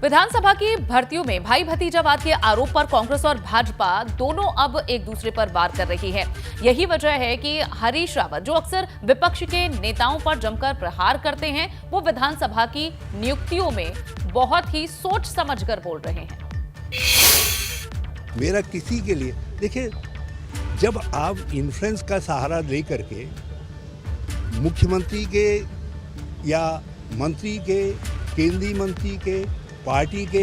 विधानसभा की भर्तियों में भाई भतीजावाद के आरोप पर कांग्रेस और भाजपा दोनों अब एक दूसरे पर वार कर रही है। यही वजह है कि हरीश रावत, जो अक्सर विपक्ष के नेताओं पर जमकर प्रहार करते हैं, वो विधानसभा की नियुक्तियों में बहुत ही सोच समझकर बोल रहे हैं। मेरा किसी के लिए देखिए, जब आप इन्फ्लुएंस का सहारा लेकर के मुख्यमंत्री के या मंत्री के, केंद्रीय मंत्री के, पार्टी के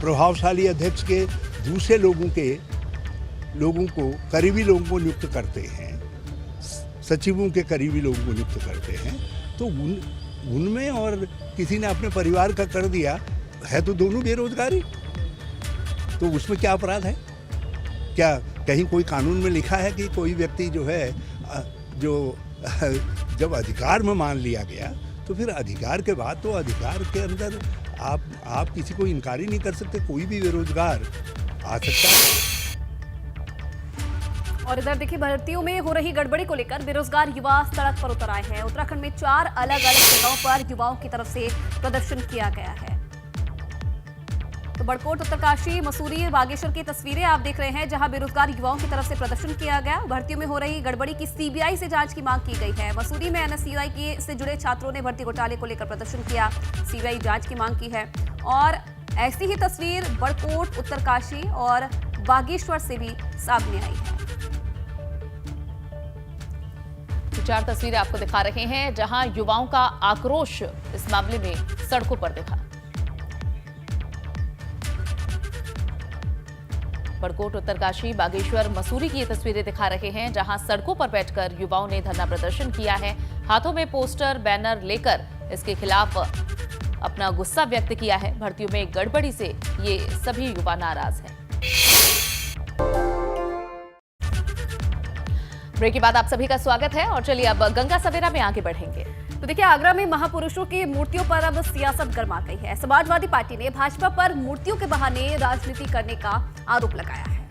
प्रभावशाली अध्यक्ष के, दूसरे लोगों को करीबी लोगों को नियुक्त करते हैं, सचिवों के करीबी लोगों को नियुक्त करते हैं, तो उनमें और किसी ने अपने परिवार का कर दिया है, तो दोनों बेरोजगारी। तो उसमें क्या अपराध है? क्या कहीं कोई कानून में लिखा है कि कोई व्यक्ति जो है जब अधिकार में मान लिया गया तो फिर अधिकार के बाद तो अधिकार के अंदर आप किसी को इनकार ही नहीं कर सकते, कोई भी बेरोजगार आ सकता है। और इधर देखिए, भर्तियों में हो रही गड़बड़ी को लेकर बेरोजगार युवा सड़क पर उतर आए हैं। उत्तराखंड में 4 अलग-अलग जगहों पर युवाओं की तरफ से प्रदर्शन किया गया है। तो बड़कोट, उत्तरकाशी, मसूरी, बागेश्वर की तस्वीरें आप देख रहे हैं, जहां बेरोजगार युवाओं की तरफ से प्रदर्शन किया गया। भर्तियों में हो रही गड़बड़ी की सीबीआई से जांच की मांग की गई है। मसूरी में एनएसयूआई से जुड़े छात्रों ने भर्ती घोटाले को लेकर प्रदर्शन किया, सीबीआई जांच की मांग की है। और ऐसी ही तस्वीर बड़कोट, उत्तरकाशी और बागेश्वर से भी सामने आई है। 4 तस्वीरें आपको दिखा रहे हैं, जहां युवाओं का आक्रोश इस मामले में सड़कों पर दिखा। बड़कोट, उत्तरकाशी, बागेश्वर, मसूरी की ये तस्वीरें दिखा रहे हैं, जहां सड़कों पर बैठकर युवाओं ने धरना प्रदर्शन किया है। हाथों में पोस्टर, बैनर लेकर इसके खिलाफ अपना गुस्सा व्यक्त किया है। भर्तियों में गड़बड़ी से ये सभी युवा नाराज हैं। ब्रेक के बाद आप सभी का स्वागत है और चलिए अब गंगा सवेरा में आगे बढ़ेंगे। तो देखिए, आगरा में महापुरुषों की मूर्तियों पर अब सियासत गर्मा गई है। समाजवादी पार्टी ने भाजपा पर मूर्तियों के बहाने राजनीति करने का आरोप लगाया है।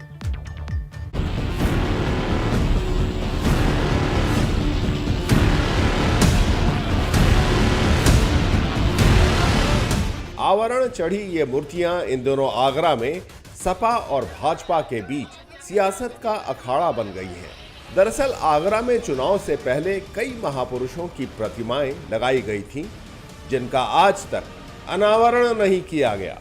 आवरण चढ़ी ये मूर्तियां इन दोनों आगरा में सपा और भाजपा के बीच सियासत का अखाड़ा बन गई हैं। दरअसल आगरा में चुनाव से पहले कई महापुरुषों की प्रतिमाएं लगाई गई थीं, जिनका आज तक अनावरण नहीं किया गया।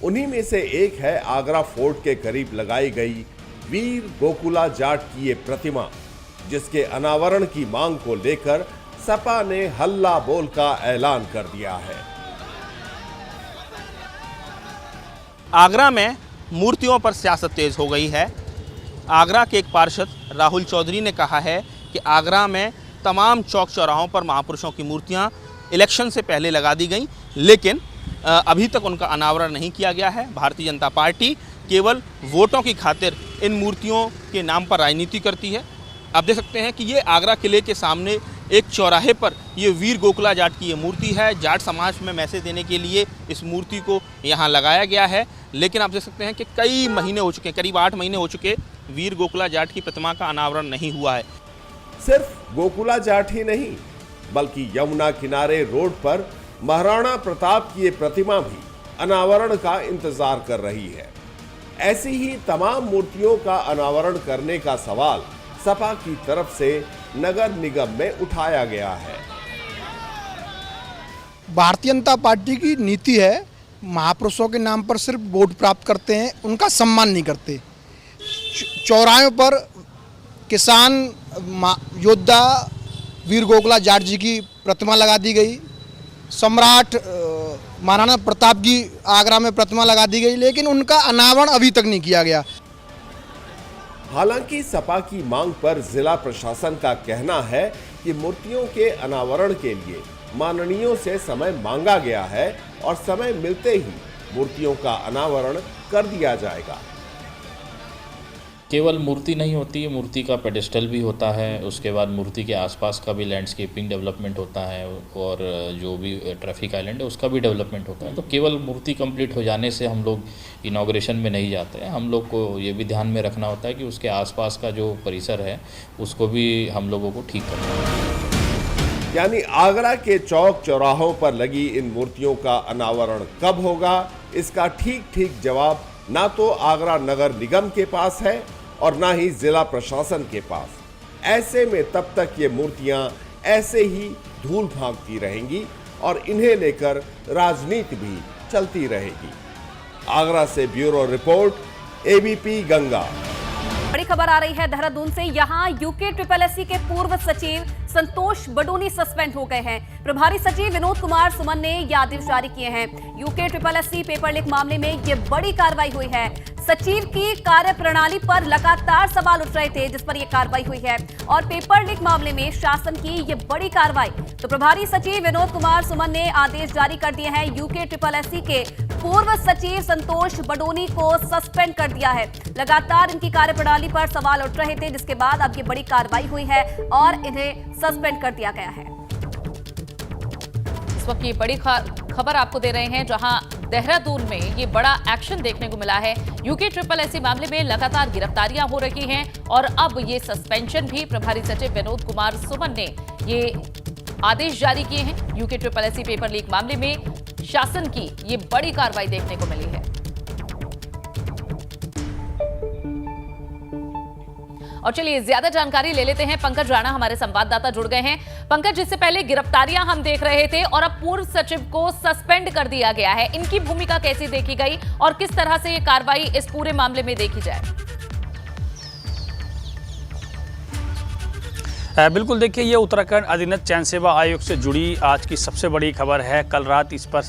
उन्हीं में से एक है आगरा फोर्ट के करीब लगाई गई वीर गोकुला जाट की ये प्रतिमा, जिसके अनावरण की मांग को लेकर सपा ने हल्ला बोल का ऐलान कर दिया है। आगरा में मूर्तियों पर सियासत तेज हो गई है। आगरा के एक पार्षद राहुल चौधरी ने कहा है कि आगरा में तमाम चौक चौराहों पर महापुरुषों की मूर्तियां इलेक्शन से पहले लगा दी गई, लेकिन अभी तक उनका अनावरण नहीं किया गया है। भारतीय जनता पार्टी केवल वोटों की खातिर इन मूर्तियों के नाम पर राजनीति करती है। आप देख सकते हैं कि ये आगरा किले के सामने एक चौराहे पर ये वीर गोकुला जाट की ये मूर्ति है। जाट समाज में मैसेज देने के लिए इस मूर्ति को यहाँ लगाया गया है, लेकिन आप देख सकते हैं कि कई महीने हो चुके हैं, करीब 8 महीने हो चुके, वीर गोकुला जाट की प्रतिमा का अनावरण नहीं हुआ है। सिर्फ गोकुला जाट ही नहीं, बल्कि यमुना किनारे रोड पर महाराणा प्रताप की ये प्रतिमा भी अनावरण का इंतजार कर रही है। ऐसी ही तमाम मूर्तियों का अनावरण करने का सवाल सपा की तरफ से नगर निगम में उठाया गया है। भारतीय जनता पार्टी की नीति है, महापुरुषों के नाम पर सिर्फ वोट प्राप्त करते हैं, उनका सम्मान नहीं करते। चौराहों पर किसान योद्धा वीर गोकुला जाट जी की प्रतिमा लगा दी गई, सम्राट महाराणा प्रताप की आगरा में प्रतिमा लगा दी गई, लेकिन उनका अनावरण अभी तक नहीं किया गया। हालांकि सपा की मांग पर जिला प्रशासन का कहना है कि मूर्तियों के अनावरण के लिए माननीयों से समय मांगा गया है और समय मिलते ही मूर्तियों का अनावरण कर दिया जाएगा। केवल मूर्ति नहीं होती, मूर्ति का पेडेस्टल भी होता है, उसके बाद मूर्ति के आसपास का भी लैंडस्केपिंग डेवलपमेंट होता है और जो भी ट्रैफिक आइलैंड है उसका भी डेवलपमेंट होता है। तो केवल मूर्ति कंप्लीट हो जाने से हम लोग इनॉग्रेशन में नहीं जाते हैं। हम लोग को ये भी ध्यान में रखना होता है कि उसके आसपास का जो परिसर है उसको भी हम लोगों को ठीक करना है। यानी आगरा के चौक चौराहों पर लगी इन मूर्तियों का अनावरण कब होगा, इसका ठीक ठीक जवाब ना तो आगरा नगर निगम के पास है और ना ही जिला प्रशासन के पास। ऐसे में तब तक ये मूर्तियां ऐसे ही धूल भांगती रहेंगी और इन्हें लेकर राजनीति भी चलती रहेगी। आगरा से ब्यूरो रिपोर्ट, एबीपी गंगा। बड़ी खबर आ रही है देहरादून से। यहां यूके के पूर्व सचिव संतोष बडोनी सस्पेंड हो गए हैं। प्रभारी सचिव विनोद कुमार सुमन ने ये आदेश जारी किए हैं। यूके पेपर लीक मामले में ये बड़ी कार्रवाई हुई है। सचिव की कार्यप्रणाली पर लगातार सवाल उठ रहे थे, जिस पर यह कार्रवाई हुई है और पेपर लीक मामले में शासन की ये बड़ी कार्रवाई। तो प्रभारी सचिव विनोद कुमार सुमन ने आदेश जारी कर दिए हैं। यूके के पूर्व सचिव संतोष बडोनी को सस्पेंड कर दिया है। लगातार इनकी कार्यप्रणाली पर सवाल उठ रहे थे, जिसके बाद अब ये बड़ी कार्रवाई हुई है और इन्हें सस्पेंड कर दिया गया है। इस वक्त की बड़ी खबर आपको दे रहे हैं, जहां देहरादून में ये बड़ा एक्शन देखने को मिला है। यूके मामले में लगातार गिरफ्तारियां हो रही हैं और अब ये सस्पेंशन भी प्रभारी सचिव विनोद कुमार सुमन ने ये आदेश जारी किए हैं। यूके पेपर लीक मामले में शासन की ये बड़ी कार्रवाई देखने को मिली है। और चलिए ज्यादा जानकारी ले लेते हैं। पंकज राणा हमारे संवाददाता जुड़ गए हैं। पंकज, इससे पहले गिरफ्तारियां हम देख रहे थे और अब पूर्व सचिव को सस्पेंड कर दिया गया है। इनकी भूमिका कैसी देखी गई और किस तरह से ये कार्रवाई इस पूरे मामले में देखी जाए? बिल्कुल, देखिए ये उत्तराखंड अधीनस्थ चयन सेवा आयोग से जुड़ी आज की सबसे बड़ी खबर है। कल रात इस पर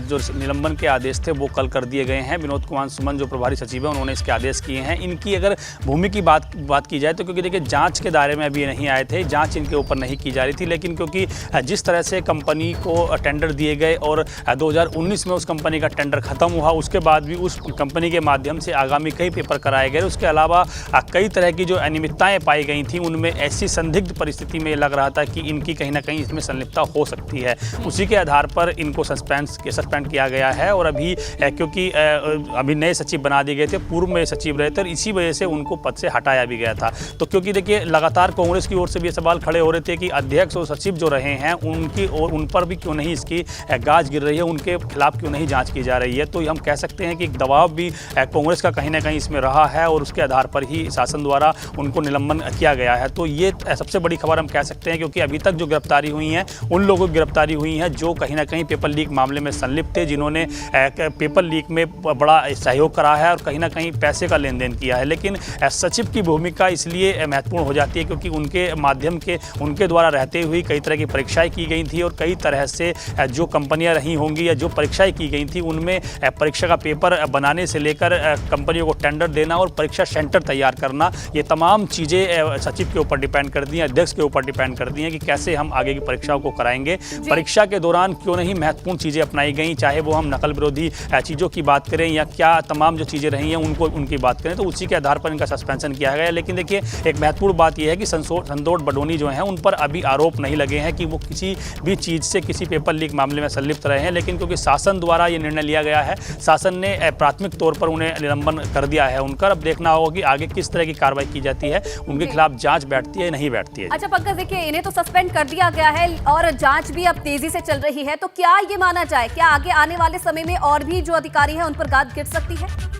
जो निलंबन के आदेश थे वो कल कर दिए गए हैं। विनोद कुमार सुमन जो प्रभारी सचिव हैं उन्होंने इसके आदेश किए हैं। इनकी अगर भूमि की बात की जाए तो क्योंकि देखिए जांच के दायरे में अभी नहीं आए थे, जांच इनके ऊपर नहीं की जा रही थी, लेकिन क्योंकि जिस तरह से कंपनी को टेंडर दिए गए और 2019 में उस कंपनी का टेंडर खत्म हुआ, उसके बाद भी उस कंपनी के माध्यम से आगामी कई पेपर कराए गए। उसके अलावा कई तरह की जो अनियमितताएँ पाई गई थी, उनमें ऐसी संदिग्ध परिस्थिति में लग रहा था कि इनकी कहीं ना कहीं इसमें संलिप्तता हो सकती है। उसी के आधार पर इनको सस्पेंड किया गया है। और अभी क्योंकि अभी नए सचिव बना दिए गए थे, पूर्व में सचिव रहे थे और इसी वजह से उनको पद से हटाया भी गया था। तो क्योंकि देखिए लगातार कांग्रेस की ओर से भी ये सवाल खड़े हो रहे थे कि अध्यक्ष और सचिव जो रहे हैं उनकी और उन पर भी क्यों नहीं इसकी गाज गिर रही है, उनके खिलाफ क्यों नहीं जाँच की जा रही है। तो हम कह सकते हैं कि एक दबाव भी कांग्रेस का कहीं ना कहीं इसमें रहा है और उसके आधार पर ही शासन द्वारा उनको निलंबन किया गया है। तो ये सबसे बड़ी खबर हम कह सकते हैं, क्योंकि अभी तक जो गिरफ्तारी हुई हैं उन लोगों की गिरफ्तारी हुई है जो कहीं ना कहीं पेपर लीक मामले में संलिप्त थे, जिन्होंने पेपर लीक में बड़ा सहयोग करा है और कहीं ना कहीं पैसे का लेन देन किया है। लेकिन सचिव की भूमिका इसलिए महत्वपूर्ण हो जाती है क्योंकि उनके माध्यम के उनके द्वारा रहते हुए कई तरह की परीक्षाएं की गई थी और कई तरह से जो कंपनियां रही होंगी या जो परीक्षाएं की गई थी उनमें परीक्षा का पेपर बनाने से लेकर कंपनियों को टेंडर देना और परीक्षा सेंटर तैयार करना, ये तमाम चीज़ें सचिव के ऊपर डिपेंड करती हैं, अध्यक्ष के ऊपर डिपेंड करती हैं कि कैसे हम आगे की परीक्षाओं को कराएंगे। परीक्षा के दौरान क्यों नहीं महत्वपूर्ण चीज़ें अपनाई गई, चाहे वो हम नकल विरोधी चीज़ों की बात करें या क्या तमाम जो चीज़ें रही हैं उनकी बात करें, तो उसी के आधार पर इनका सस्पेंशन किया गया। लेकिन देखिए एक महत्वपूर्ण बात यह है कि संतोष बडोनी जो हैं उन पर अभी आरोप नहीं लगे हैं कि वो किसी भी चीज़ से किसी पेपर लीक मामले में संलिप्त रहे हैं। लेकिन क्योंकि शासन द्वारा ये निर्णय लिया गया है, शासन ने प्राथमिक तौर पर उन्हें निलंबन कर दिया है उनका। अब देखना होगा कि आगे किस तरह की कार्रवाई की जाती है, उनके खिलाफ जांच बैठती है नहीं बैठती है। अच्छा पंकज, देखिए इन्हें तो सस्पेंड कर दिया गया है और जांच भी अब तेजी से चल रही है, तो क्या ये माना जाए क्या आगे आने वाले समय में और भी जो अधिकारी हैं उन पर गाज गिर सकती है?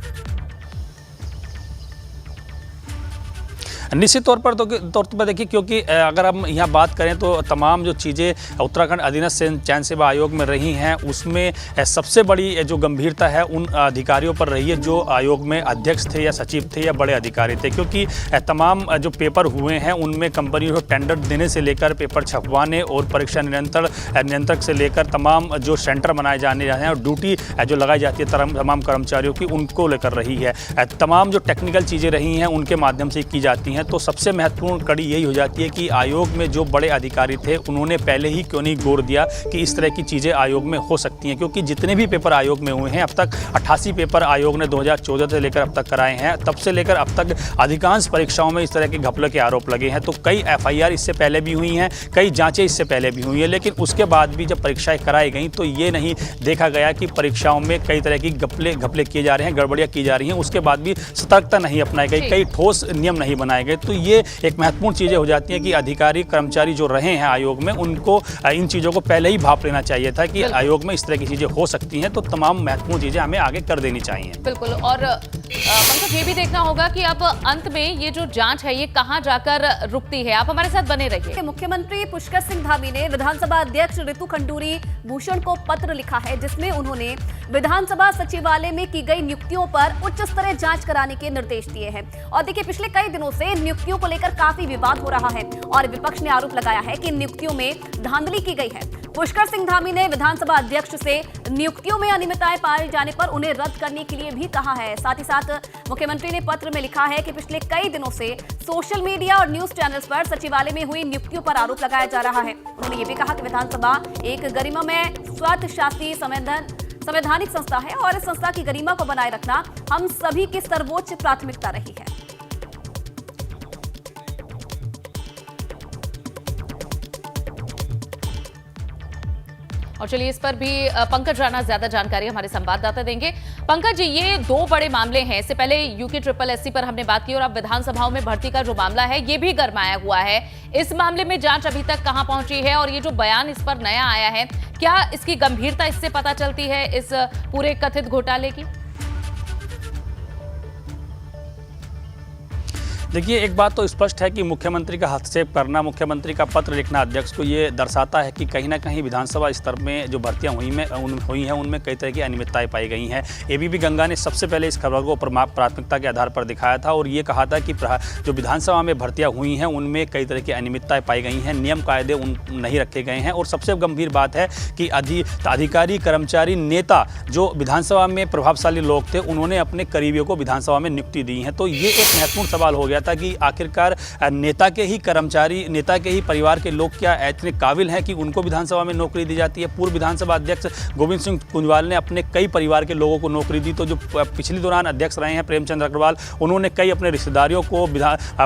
निश्चित तौर पर देखिए, क्योंकि अगर हम यहाँ बात करें तो तमाम जो चीज़ें उत्तराखंड अधीनस्थ चयन सेवा आयोग में रही हैं उसमें सबसे बड़ी जो गंभीरता है उन अधिकारियों पर रही है जो आयोग में अध्यक्ष थे या सचिव थे या बड़े अधिकारी थे। क्योंकि तमाम जो पेपर हुए हैं उनमें कंपनियों को टेंडर देने से लेकर पेपर छपवाने और परीक्षा नियंत्रक से लेकर तमाम जो सेंटर बनाए जाने हैं और ड्यूटी जो लगाई जाती है तमाम कर्मचारियों की, उनको लेकर रही है। तमाम जो टेक्निकल चीज़ें रही हैं उनके माध्यम से की जाती हैं। तो सबसे महत्वपूर्ण कड़ी यही हो जाती है कि आयोग में जो बड़े अधिकारी थे उन्होंने पहले ही क्यों नहीं गौर दिया कि इस तरह की चीज़ें आयोग में हो सकती हैं। क्योंकि जितने भी पेपर आयोग में हुए हैं अब तक 88 पेपर आयोग ने 2014 से लेकर अब तक कराए हैं। तब से लेकर अब तक अधिकांश परीक्षाओं में इस तरह के घपले के आरोप लगे हैं। तो कई FIR इससे पहले भी हुई हैं, कई जाँचें इससे पहले भी हुई हैं, लेकिन उसके बाद भी जब परीक्षाएँ कराई गई तो ये नहीं देखा गया कि परीक्षाओं में कई तरह की घपले किए जा रहे हैं, गड़बड़ियाँ की जा रही हैं। उसके बाद भी सतर्कता नहीं अपनाई गई, कई ठोस नियम नहीं बनाए गए। गए। तो ये एक महत्वपूर्ण चीज़ें हो जाती हैं कि अधिकारी कर्मचारी जो रहे हैं आयोग में, उनको इन चीज़ों को पहले ही भाप लेना चाहिए था कि आयोग में इस तरह की चीज़ें हो सकती हैं, तो तमाम महत्वपूर्ण चीज़ें हमें आगे कर देनी चाहिए। बिल्कुल। और पंकज, ये भी देखना होगा कि अब अंत में ये जो जांच है ये कहां जाकर रुकती है। आप हमारे साथ बने रहिए। मुख्यमंत्री पुष्कर सिंह धामी ने विधानसभा अध्यक्ष ऋतु खंडूरी भूषण को पत्र लिखा है, जिसमें उन्होंने विधानसभा सचिवालय में की गई नियुक्तियों पर उच्च स्तरीय जांच कराने के निर्देश दिए हैं। और देखिए, पिछले कई दिनों से इन नियुक्तियों को लेकर काफी विवाद हो रहा है और विपक्ष ने आरोप लगाया है कि इन नियुक्तियों में धांधली की गई है। पुष्कर सिंह धामी ने विधानसभा अध्यक्ष से नियुक्तियों में अनियमितताएं पाए जाने पर उन्हें रद्द करने के लिए भी कहा है। साथ ही साथ मुख्यमंत्री ने पत्र में लिखा है कि पिछले कई दिनों से सोशल मीडिया और न्यूज चैनल्स पर सचिवालय में हुई नियुक्तियों पर आरोप लगाया जा रहा है। उन्होंने ये भी कहा कि विधानसभा एक गरिमामय स्वतःशासी संवैधानिक संस्था है और इस संस्था की गरिमा को बनाए रखना हम सभी की सर्वोच्च प्राथमिकता रही है। और चलिए, इस पर भी पंकज राणा ज्यादा जानकारी हमारे संवाददाता देंगे। पंकज जी, ये दो बड़े मामले हैं। इससे पहले UKSSC पर हमने बात की और अब विधानसभाओं में भर्ती का जो मामला है ये भी गरमाया हुआ है। इस मामले में जांच अभी तक कहां पहुंची है और ये जो बयान इस पर नया आया है, क्या इसकी गंभीरता इससे पता चलती है इस पूरे कथित घोटाले की? देखिए, एक बात तो स्पष्ट है कि मुख्यमंत्री का हस्तक्षेप करना, मुख्यमंत्री का पत्र लिखना अध्यक्ष को, ये दर्शाता है कि कहीं ना कहीं विधानसभा स्तर में जो भर्तियां हुई हैं उनमें कई तरह की अनियमितताएं पाई गई हैं। ABP गंगा ने सबसे पहले इस खबर को प्राथमिकता के आधार पर दिखाया था और ये कहा था कि जो विधानसभा में भर्तियां हुई हैं उनमें कई तरह की अनियमितताएं पाई गई हैं, नियम कायदे नहीं रखे गए हैं। और सबसे गंभीर बात है कि अधिकारी, कर्मचारी, नेता जो विधानसभा में प्रभावशाली लोग थे, उन्होंने अपने करीबियों को विधानसभा में नियुक्ति दी है। तो ये एक महत्वपूर्ण सवाल हो गया था कि आखिरकार नेता के ही कर्मचारी, नेता के ही परिवार के लोग क्या इतने काबिल हैं कि उनको विधानसभा में नौकरी दी जाती है। पूर्व विधानसभा अध्यक्ष गोविंद सिंह कुंजवाल ने अपने कई परिवार के लोगों को नौकरी दी। तो जो पिछले दौरान अध्यक्ष रहे हैं प्रेमचंद अग्रवाल, उन्होंने कई अपने रिश्तेदारियों को,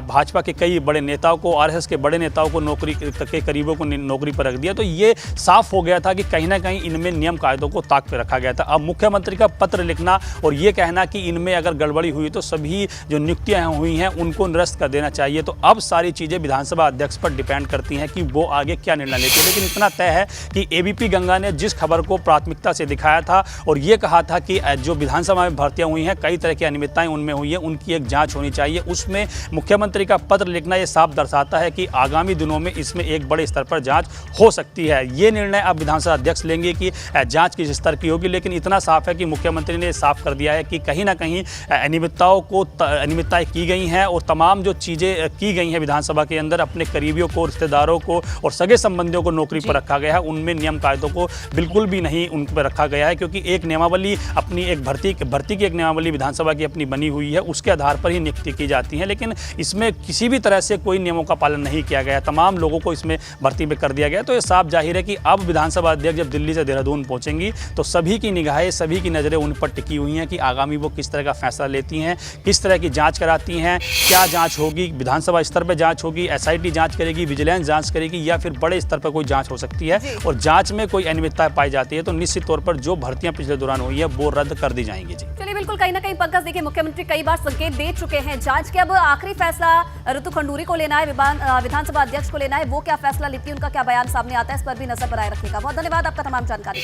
भाजपा के कई बड़े नेताओं को, RSS के बड़े नेताओं को, नौकरी के करीबों को नौकरी पर रख दिया। तो ये साफ हो गया था कि कहीं ना कहीं इनमें नियम कायदों को ताक पर रखा गया था। अब मुख्यमंत्री का पत्र लिखना और ये कहना कि इनमें अगर गड़बड़ी हुई तो सभी जो नियुक्तियां हुई हैं उनको निरस्त कर देना चाहिए। तो अब सारी चीज़ें विधानसभा अध्यक्ष पर डिपेंड करती हैं कि वो आगे क्या निर्णय लेते हैं। लेकिन इतना तय है कि ABP गंगा ने जिस खबर को प्राथमिकता से दिखाया था और ये कहा था कि जो विधानसभा में भर्तियां हुई हैं, कई तरह की अनियमितताएं उनमें हुई हैं, उनकी एक जांच होनी चाहिए। उसमें मुख्यमंत्री का पत्र लिखना ये साफ दर्शाता है कि आगामी दिनों में इसमें एक बड़े स्तर पर जाँच हो सकती है। ये निर्णय अब विधानसभा अध्यक्ष लेंगे कि जाँच किस स्तर की होगी। लेकिन इतना साफ है कि मुख्यमंत्री ने साफ कर दिया है कि कहीं ना कहीं अनियमितताएं की गई हैं और तमाम जो चीज़ें की गई हैं विधानसभा के अंदर, अपने करीबियों को, रिश्तेदारों को और सगे संबंधियों को नौकरी पर रखा गया है, उनमें नियम कायदों को बिल्कुल भी नहीं उन पर रखा गया है। क्योंकि एक नियमावली, अपनी एक भर्ती की एक नियमावली विधानसभा की अपनी बनी हुई है, उसके आधार पर ही नियुक्ति की जाती है। लेकिन इसमें किसी भी तरह से कोई नियमों का पालन नहीं किया गया, तमाम लोगों को इसमें भर्ती में कर दिया गया। तो ये साफ जाहिर है कि अब विधानसभा अध्यक्ष जब दिल्ली से देहरादून पहुंचेंगी तो सभी की निगाहें, सभी की नज़रें उन पर टिकी हुई हैं कि आगामी वो किस तरह का फैसला लेती हैं, किस तरह की जाँच कराती हैं, क्या जाँच होगी, विधानसभा स्तर पर जांच होगी, SIT जांच करेगी, विजिलेंस जांच करेगी, या फिर बड़े स्तर पर कोई जांच हो सकती है। और जांच में कोई अनियमितता पाई जाती है तो निश्चित तौर पर जो भर्तियां पिछले दौरान हुई है वो रद्द कर दी जाएंगी। जी चलिए, बिल्कुल कहीं ना कहीं पंकज, देखिए मुख्यमंत्री कई बार संकेत दे चुके हैं जांच के। अब आखिरी फैसला ऋतु खंडूरी को लेना है, विधानसभा अध्यक्ष को लेना है। वो क्या फैसला लेती है, उनका क्या बयान सामने आता है, इस पर भी नजर बनाए रखिएगा। बहुत धन्यवाद आपका तमाम जानकारी।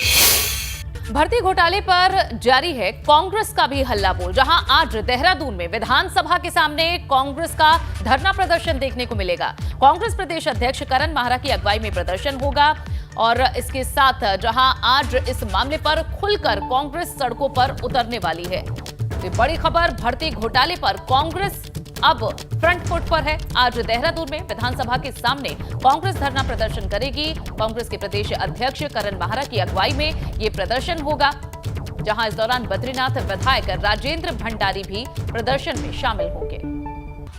भर्ती घोटाले पर जारी है कांग्रेस का भी हल्ला बोल, जहां आज देहरादून में विधानसभा के सामने कांग्रेस का धरना प्रदर्शन देखने को मिलेगा। कांग्रेस प्रदेश अध्यक्ष करण माहरा की अगुवाई में प्रदर्शन होगा और इसके साथ जहां आज इस मामले पर खुलकर कांग्रेस सड़कों पर उतरने वाली है। तो बड़ी खबर, भर्ती घोटाले पर कांग्रेस अब फ्रंट फुट पर है। आज देहरादून में विधानसभा के सामने कांग्रेस धरना प्रदर्शन करेगी। कांग्रेस के प्रदेश अध्यक्ष करण माहरा की अगुवाई में ये प्रदर्शन होगा, जहां इस दौरान बद्रीनाथ विधायक राजेंद्र भंडारी भी प्रदर्शन में शामिल होंगे।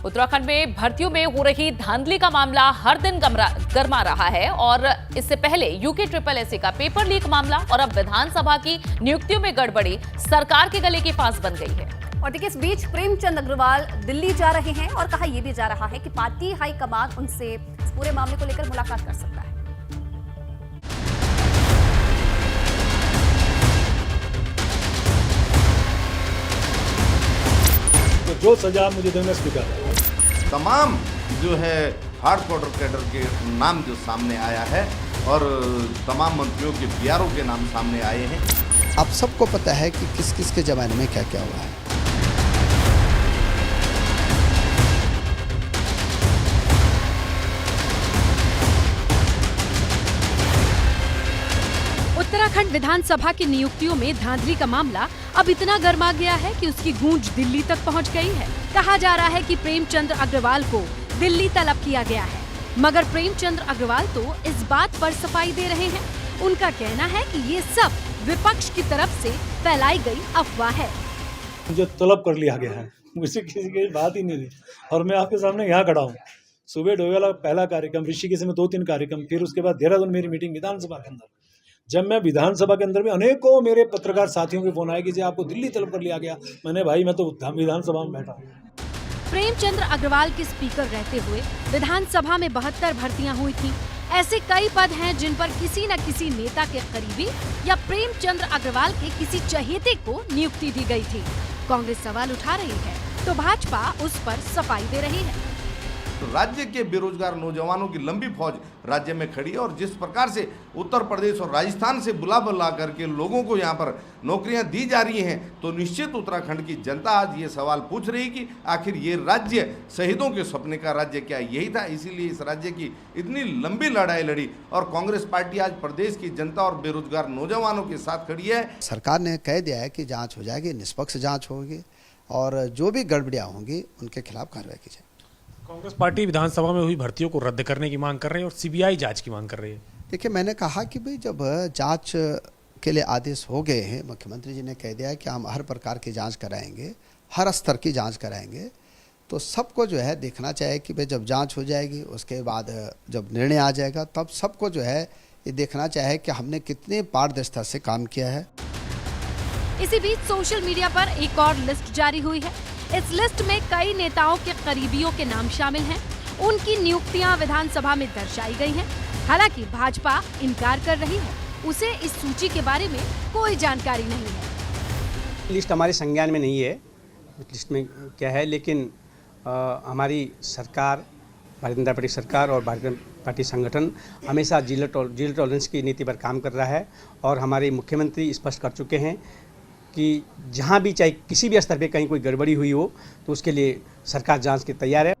उत्तराखंड में भर्तियों में हो रही धांधली का मामला हर दिन गरमा रहा है और इससे पहले UKSSC का पेपर लीक मामला और अब विधानसभा की नियुक्तियों में गड़बड़ी सरकार के गले की फांस बन गई है। और देखिए, इस बीच प्रेमचंद अग्रवाल दिल्ली जा रहे हैं और कहा यह भी जा रहा है कि पार्टी हाईकमान उनसे इस पूरे मामले को लेकर मुलाकात कर सकता है। तो जो सजा मुझे देना स्वीकार है। तमाम जो है हार्ड कोर कैडर के नाम जो सामने आया है और तमाम मंत्रियों के बीआरओ के नाम सामने आए हैं। आप सबको पता है कि किस किस के ज़माने में क्या क्या हुआ है। उत्तराखंड विधानसभा की नियुक्तियों में धांधली का मामला अब इतना गर्मा गया है कि उसकी गूंज दिल्ली तक पहुंच गई है। कहा जा रहा है कि प्रेमचंद अग्रवाल को दिल्ली तलब किया गया है, मगर प्रेमचंद अग्रवाल तो इस बात पर सफाई दे रहे हैं। उनका कहना है कि ये सब विपक्ष की तरफ से फैलाई गई अफवाह है। मुझे तलब कर लिया गया है, मुझसे किसी की बात ही नहीं थी और मैं आपके सामने यहाँ खड़ा हूँ। सुबह डोवेला पहला कार्यक्रम, ऋषिकेश में 2-3 कार्यक्रम, फिर उसके बाद देहरादून मेरी मीटिंग विधानसभा के अंदर। जब मैं विधानसभा के अंदर में अनेकों मेरे पत्रकार साथियों के फोन आए कि जी आपको दिल्ली तलब कर लिया गया। मैंने भाई मैं तो विधानसभा में बैठा हूँ। प्रेमचंद अग्रवाल के स्पीकर रहते हुए विधानसभा में 72 भर्तियां हुई थी। ऐसे कई पद हैं जिन पर किसी न किसी नेता के करीबी या प्रेमचंद अग्रवाल के किसी चहेते को नियुक्ति दी गई थी। कांग्रेस सवाल उठा रही है तो भाजपा उस पर सफाई दे रही है। तो राज्य के बेरोजगार नौजवानों की लंबी फौज राज्य में खड़ी है और जिस प्रकार से उत्तर प्रदेश और राजस्थान से बुला करके लोगों को यहाँ पर नौकरियां दी जा रही हैं, तो निश्चित उत्तराखंड की जनता आज ये सवाल पूछ रही कि आखिर ये राज्य शहीदों के सपने का राज्य क्या यही था? इसीलिए इस राज्य की इतनी लंबी लड़ाई लड़ी और कांग्रेस पार्टी आज प्रदेश की जनता और बेरोजगार नौजवानों के साथ खड़ी है। सरकार ने कह दिया है कि जाँच हो जाएगी, निष्पक्ष जाँच होगी और जो भी गड़बड़ियाँ होंगी उनके खिलाफ कार्रवाई की जाए। कांग्रेस पार्टी विधानसभा में हुई भर्तियों को रद्द करने की मांग कर रही है और सीबीआई जांच की मांग कर रही है। देखिए, मैंने कहा कि भाई जब जांच के लिए आदेश हो गए हैं, मुख्यमंत्री जी ने कह दिया है कि हम हर प्रकार की जांच कराएंगे, हर स्तर की जांच कराएंगे, तो सबको जो है देखना चाहिए कि भाई जब जांच हो जाएगी उसके बाद जब निर्णय आ जाएगा तब सबको जो है ये देखना चाहिए कि हमने कितने पारदर्शिता से काम किया है। इसी बीच सोशल मीडिया पर एक और लिस्ट जारी हुई है। इस लिस्ट में कई नेताओं के करीबियों के नाम शामिल हैं। उनकी नियुक्तियां विधानसभा में दर्शाई गई हैं। हालांकि भाजपा इनकार कर रही है, उसे इस सूची के बारे में कोई जानकारी नहीं है। लिस्ट हमारे संज्ञान में नहीं है, लिस्ट में क्या है, लेकिन हमारी सरकार, भारतीय जनता पार्टी सरकार और भारतीय जनता पार्टी संगठन हमेशा जीरो टॉलरेंस की नीति पर काम कर रहा है और हमारे मुख्यमंत्री स्पष्ट कर चुके हैं कि जहां भी चाहे किसी भी स्तर पे कहीं कोई गड़बड़ी हुई हो तो उसके लिए सरकार जांच के तैयार है।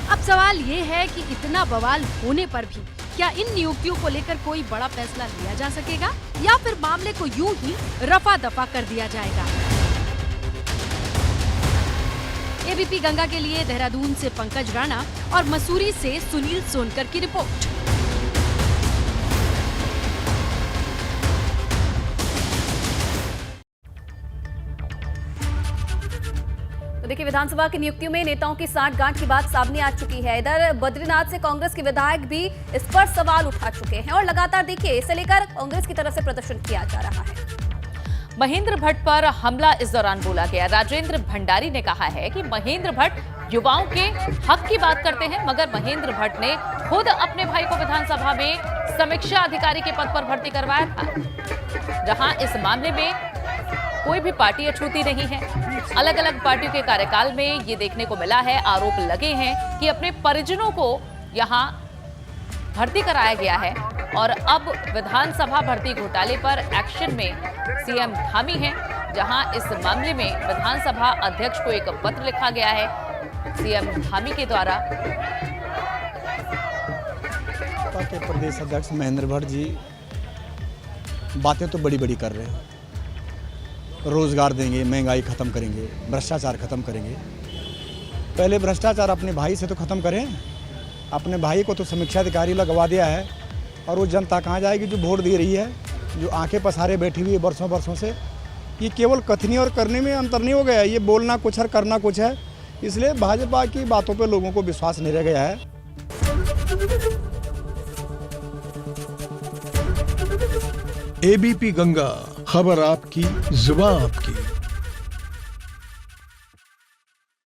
अब सवाल ये है कि इतना बवाल होने पर भी क्या इन नियुक्तियों को लेकर कोई बड़ा फैसला लिया जा सकेगा या फिर मामले को यूं ही रफा दफा कर दिया जाएगा। एबीपी गंगा के लिए देहरादून से पंकज राणा और मसूरी से सुनील सोनकर की रिपोर्ट। देखिए, विधानसभा की नियुक्तियों में नेताओं की साठगांठ की बात सामने आ चुकी है। इधर बद्रीनाथ से कांग्रेस के विधायक भी इस पर सवाल उठा चुके हैं और लगातार देखिए इसे लेकर कांग्रेस की तरफ से प्रदर्शन किया जा रहा है। महेंद्र भट्ट पर हमला इस दौरान बोला गया। राजेंद्र भंडारी ने कहा है कि महेंद्र भट्ट युवाओं के हक की बात करते हैं, मगर महेंद्र भट्ट ने खुद अपने भाई को विधानसभा में समीक्षा अधिकारी के पद पर भर्ती करवाया था, जहां इस मामले में कोई भी पार्टी अछूती नहीं है। अलग अलग पार्टियों के कार्यकाल में ये देखने को मिला है, आरोप लगे हैं कि अपने परिजनों को यहां भर्ती कराया गया है और अब विधानसभा भर्ती घोटाले पर एक्शन में सीएम धामी हैं, जहां इस मामले में विधानसभा अध्यक्ष को एक पत्र लिखा गया है सीएम धामी के द्वारा। भाजपा के प्रदेश अध्यक्ष महेंद्र भट्ट जी बातें तो बड़ी बड़ी कर रहे हैं, रोजगार देंगे, महंगाई खत्म करेंगे, भ्रष्टाचार खत्म करेंगे। पहले भ्रष्टाचार अपने भाई से तो खत्म करें। अपने भाई को तो समीक्षा अधिकारी लगवा दिया है और वो जनता कहाँ जाएगी जो वोट दे रही है, जो आंखें पसारे बैठी हुई है वर्षों से। ये केवल कथनी और करने में अंतर नहीं हो गया, ये बोलना कुछ और करना कुछ है। इसलिए भाजपा की बातों पे लोगों को विश्वास नहीं रह गया है। एबीपी गंगा, खबर आपकी, जुबान आपकी।